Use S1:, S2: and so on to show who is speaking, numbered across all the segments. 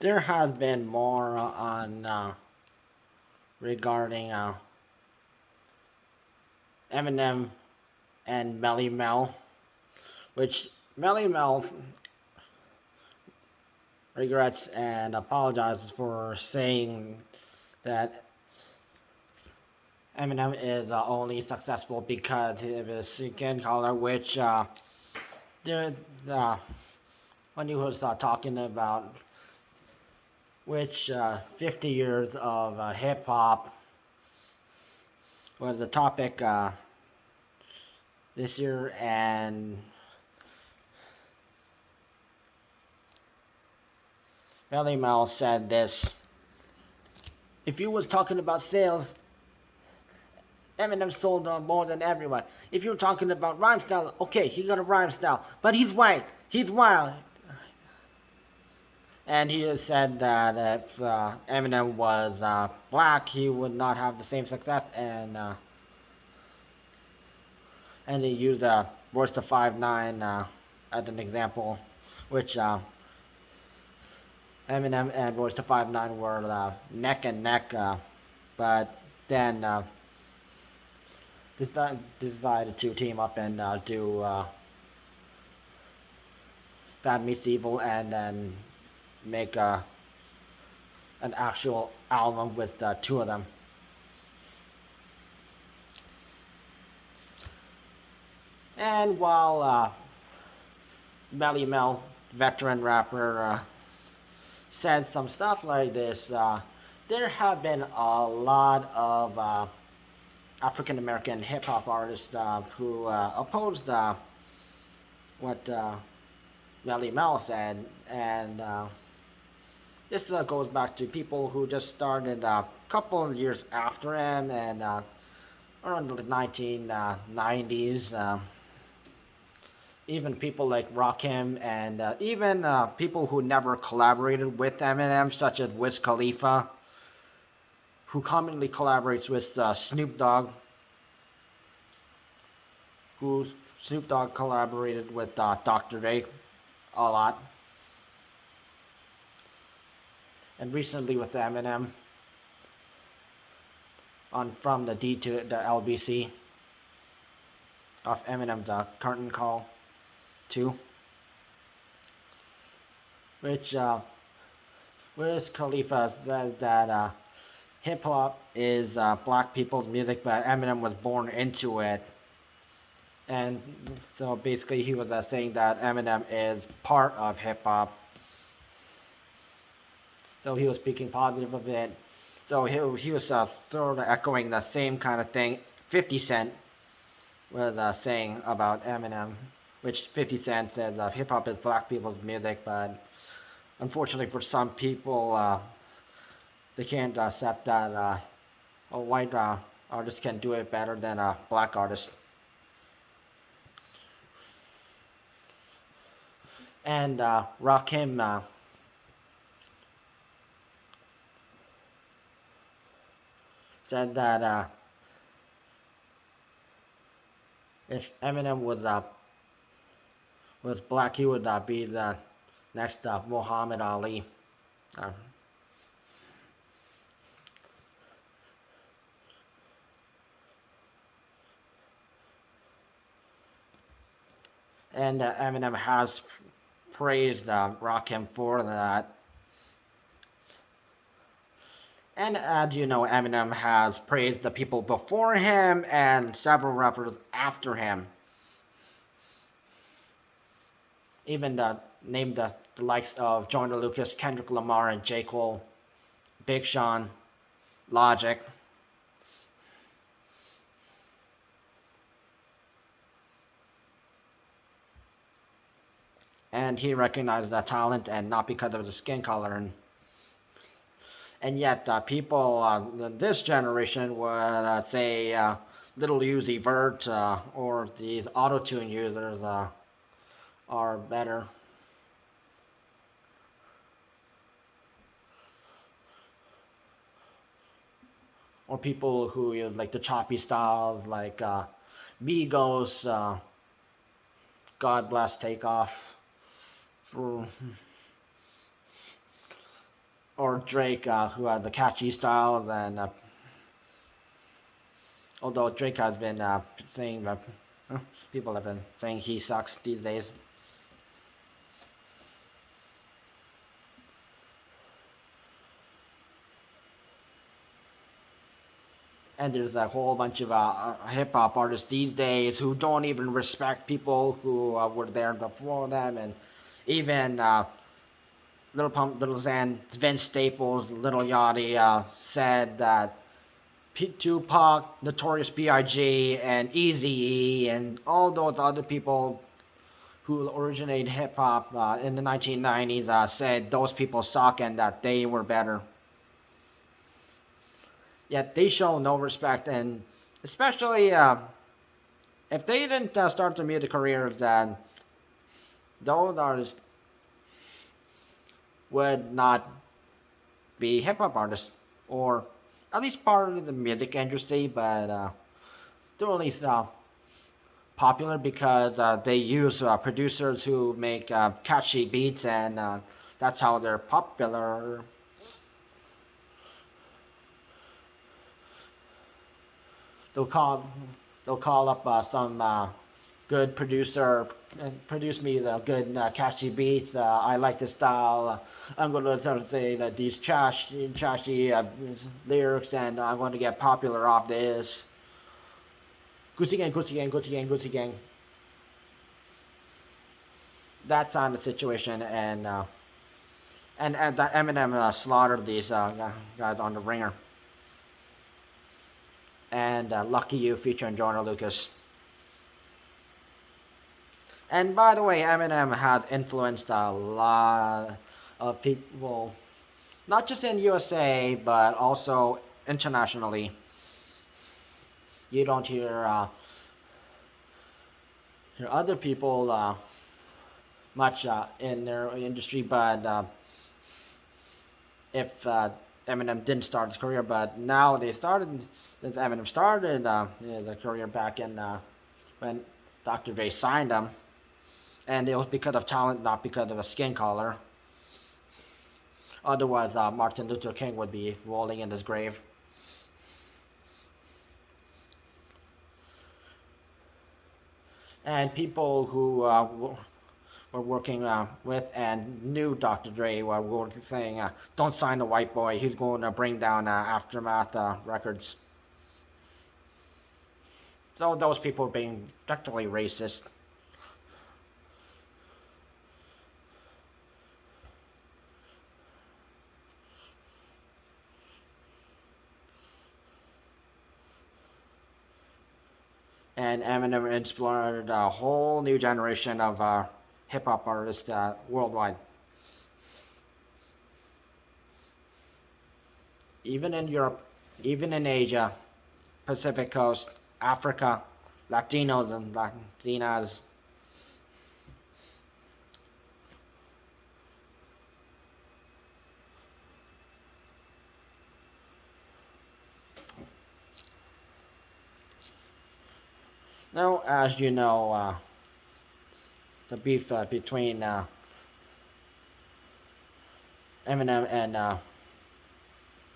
S1: there has been more on regarding Eminem and Melle Mel, which Melle Mel regrets and apologizes for saying that Eminem is only successful because of his skin color, which there, when he was talking about which 50 years of hip hop was the topic this year, and Melle Mel said this: if you was talking about sales, Eminem sold more than everyone. If you're talking about rhyme style, okay, he got a rhyme style, but he's white, he's wild. And he has said that if Eminem was black, he would not have the same success, and he used Royce the 5'9" as an example, which Eminem and Royce the 5'9" were neck and neck, but then decided to team up and do Bad Meets Evil, and then make an actual album with two of them. And while Melle Mel, veteran rapper, said some stuff like this, there have been a lot of African American hip hop artists who opposed what Melle Mel said, and this goes back to people who just started a couple of years after him, and around the 1990s. Even people like Rakim, and even people who never collaborated with Eminem, such as Wiz Khalifa, who commonly collaborates with Snoop Dogg, who Snoop Dogg collaborated with Dr. Dre a lot, and recently with Eminem on From the D to the LBC off Eminem's Curtain Call 2, which Wiz Khalifa says that hip hop is black people's music, but Eminem was born into it. And so basically, he was saying that Eminem is part of hip hop. So he was speaking positive of it. So he was sort of echoing the same kind of thing 50 Cent was saying about Eminem, which 50 Cent said hip hop is black people's music, but unfortunately for some people, they can't accept that a white artist can do it better than a black artist. And Rakim said that if Eminem was black, he would be the next Muhammad Ali. And Eminem has praised Rakim for that. And as you know, Eminem has praised the people before him and several rappers after him. Even named the likes of Joyner Lucas, Kendrick Lamar, and J. Cole, Big Sean, Logic. And he recognized that talent, and not because of the skin color. And yet, people this generation would say Little Uzi Vert or these auto-tune users are better. Or people who use like the choppy styles, like Migos, God Bless Takeoff. Drake, who has the catchy styles, and although Drake has been saying that people have been saying he sucks these days. And there's a whole bunch of hip hop artists these days who don't even respect people who were there before them, and even Little Pump, Little Xan, Vince Staples, Little Yachty said that Tupac, Notorious B.I.G., and Eazy-E, and all those other people who originated hip hop in the 1990s said those people suck and that they were better. Yet they show no respect, and especially if they didn't start their music careers, then those artists would not be hip hop artists, or at least part of the music industry, but they're at least popular because they use producers who make catchy beats, and that's how they're popular. They'll call they'll call up some good producer and produce me the good catchy beats. I like the style. I'm going to sort of say that these trashy lyrics, and I'm going to get popular off this. Gucci gang, Gucci gang, Gucci gang, Gucci gang. That's on the situation, and that Eminem slaughtered these guys on the ringer. And Lucky You featuring Joyner Lucas. And by the way, Eminem has influenced a lot of people, not just in USA, but also internationally. You don't hear other people much in their industry, but if Eminem didn't start his career, but now they started, since Eminem started his career back in when Dr. Dre signed him, and it was because of talent, not because of a skin color. Otherwise, Martin Luther King would be rolling in his grave. And people who were working with and knew Dr. Dre were saying, don't sign the white boy, he's going to bring down Aftermath Records. So those people being technically racist. And Eminem inspired a whole new generation of hip hop artists worldwide. Even in Europe, even in Asia, Pacific Coast, Africa, Latinos and Latinas. Now, as you know, the beef between Eminem and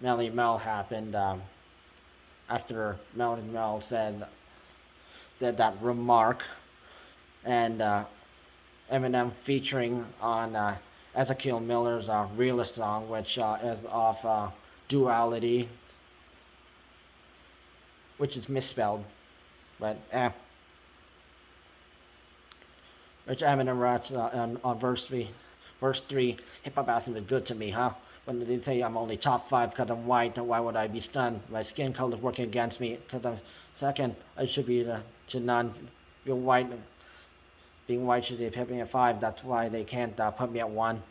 S1: Melle Mel happened after Melle Mel said that remark, and Eminem featuring on Ezekiel Miller's Realest song, which is off Duality, which is misspelled, but which Eminem writes on verse 3. Verse 3, hip hop hasn't been good to me, huh? When they say I'm only top 5 because I'm white, why would I be stunned? My skin color is working against me because I'm second. I should be to none. You're white. Being white should be put me at 5. That's why they can't put me at 1.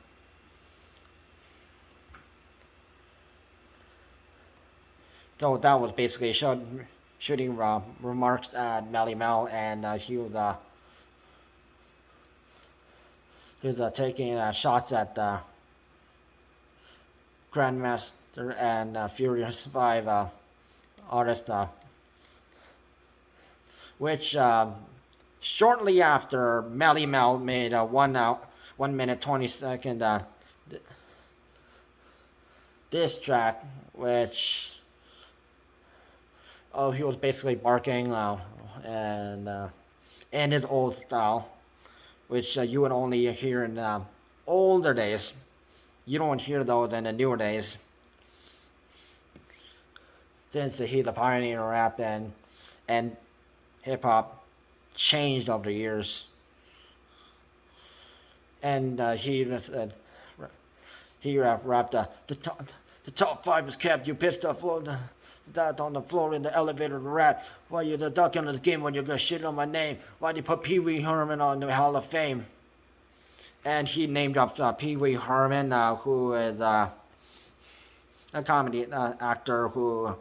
S1: So that was basically shooting remarks at Melle Mel, and he was taking shots at Grandmaster and Furious 5 artist, which shortly after Melle Mel made a 1 minute 20 second diss track, which he was basically barking and in his old style, which you would only hear in older days. You don't hear those in the newer days, since he's a pioneer of rap and hip hop changed over the years. And he rapped the top five is kept. You pissed off that on the floor in the elevator to rap. Why you the duck in the game when you're gonna shit on my name? Why do you put Pee Wee Herman on the Hall of Fame? And he named up Pee Wee Herman, who is a comedy actor who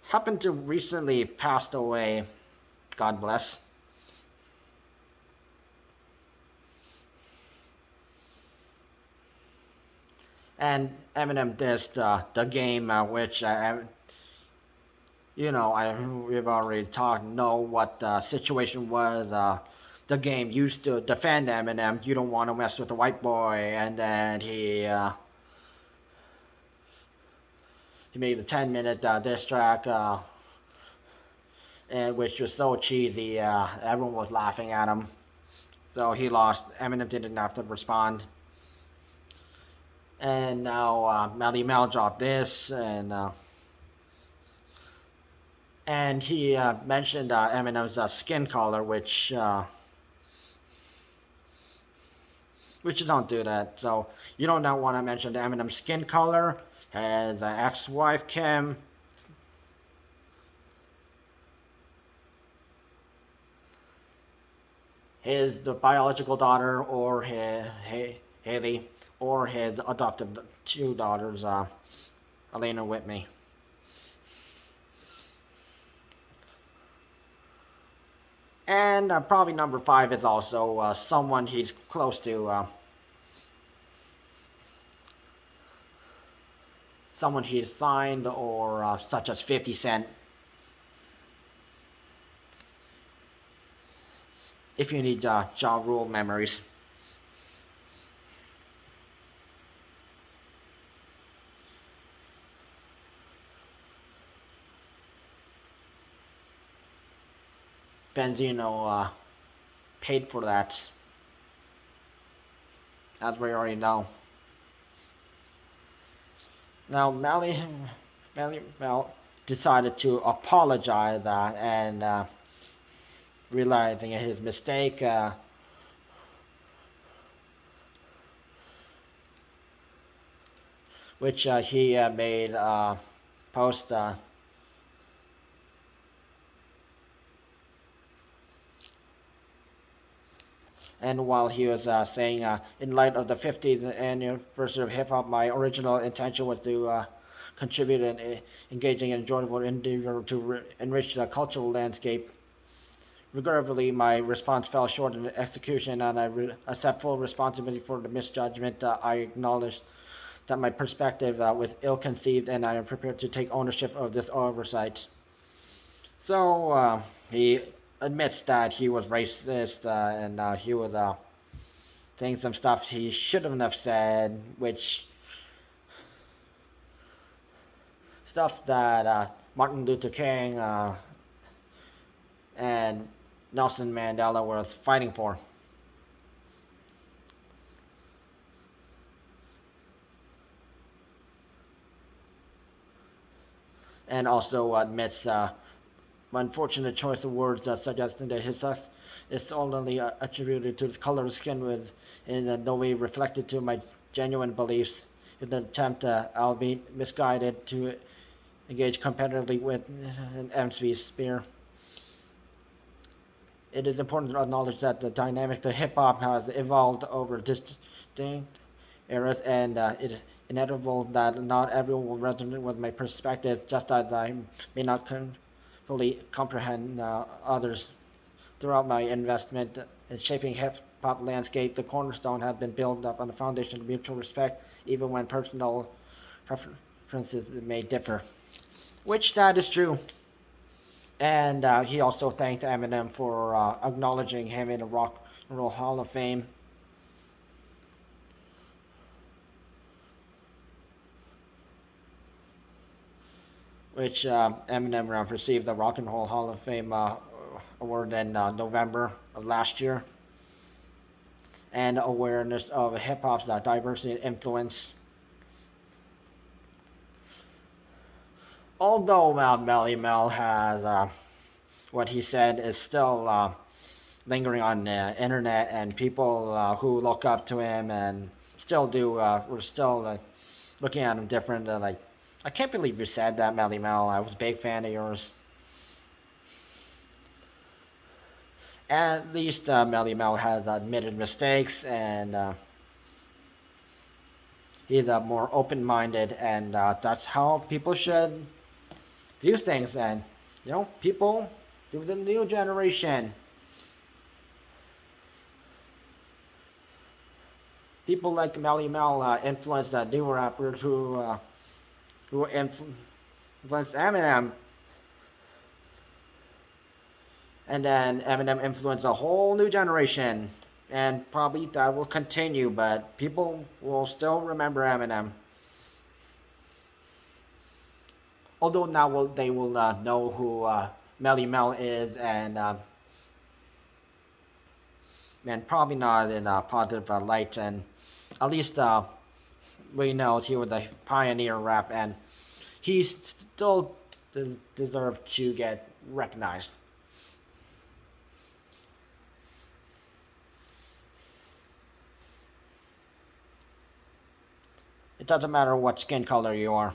S1: happened to recently passed away. God bless. And Eminem dissed the game, which we've already talked. Know what the situation was. The game used to defend Eminem. You don't want to mess with the white boy, and then he made the 10-minute diss track, and which was so cheesy. Everyone was laughing at him, so he lost. Eminem didn't have to respond. And now Melle Mel dropped this, and he mentioned Eminem's skin color, which you don't do that. So you don't now want to mention Eminem's skin color, his ex-wife Kim, the biological daughter, or Haley, or his adopted two daughters, Elena Whitney. And probably number 5 is also someone he's close to, someone he's signed, or such as 50 Cent. If you need Ja Rule memories. Benzino paid for that, as we already know. Now, Mel decided to apologize and realizing his mistake. Which he made post and while he was saying, in light of the 50th anniversary of hip hop, my original intention was to contribute and engaging and enjoyable endeavor to enrich the cultural landscape. Regrettably, my response fell short in execution, and I accept full responsibility for the misjudgment. I acknowledge that my perspective was ill-conceived, and I am prepared to take ownership of this oversight. So he admits that he was racist, and he was saying some stuff he shouldn't have said, which stuff that Martin Luther King and Nelson Mandela was fighting for. And also admits my unfortunate choice of words, suggesting that his sex is only attributed to his color of skin, with in no way reflected to my genuine beliefs. In an attempt, albeit misguided, to engage competitively with an MC sphere. It is important to acknowledge that the dynamic of hip hop has evolved over distinct eras, and it is inevitable that not everyone will resonate with my perspective, just as I may not fully comprehend others. Throughout my investment in shaping hip hop landscape, the cornerstone has been built up on the foundation of mutual respect, even when personal preferences may differ. Which that is true. And he also thanked Eminem for acknowledging him in the Rock and Roll Hall of Fame. which Eminem received the Rock and Roll Hall of Fame award in November of last year, and awareness of hip hop's diversity and influence. Although Melle Mel has what he said is still lingering on the internet, and people who look up to him and still do, we're still looking at him different. Like, I can't believe you said that, Melle Mel. I was a big fan of yours. At least Melle Mel has admitted mistakes, and he's more open-minded, and that's how people should view things. And people, the new generation, people like Melle Mel influenced new rappers who influenced Eminem, and then Eminem influenced a whole new generation, and probably that will continue. But people will still remember Eminem, although now they will know who Melle Mel is, and probably not in a positive light. And at least we know he was a pioneer rap, and he still deserves to get recognized. It doesn't matter what skin color you are.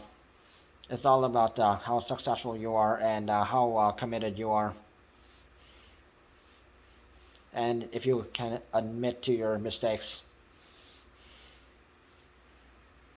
S1: It's all about how successful you are, and how committed you are. And if you can admit to your mistakes.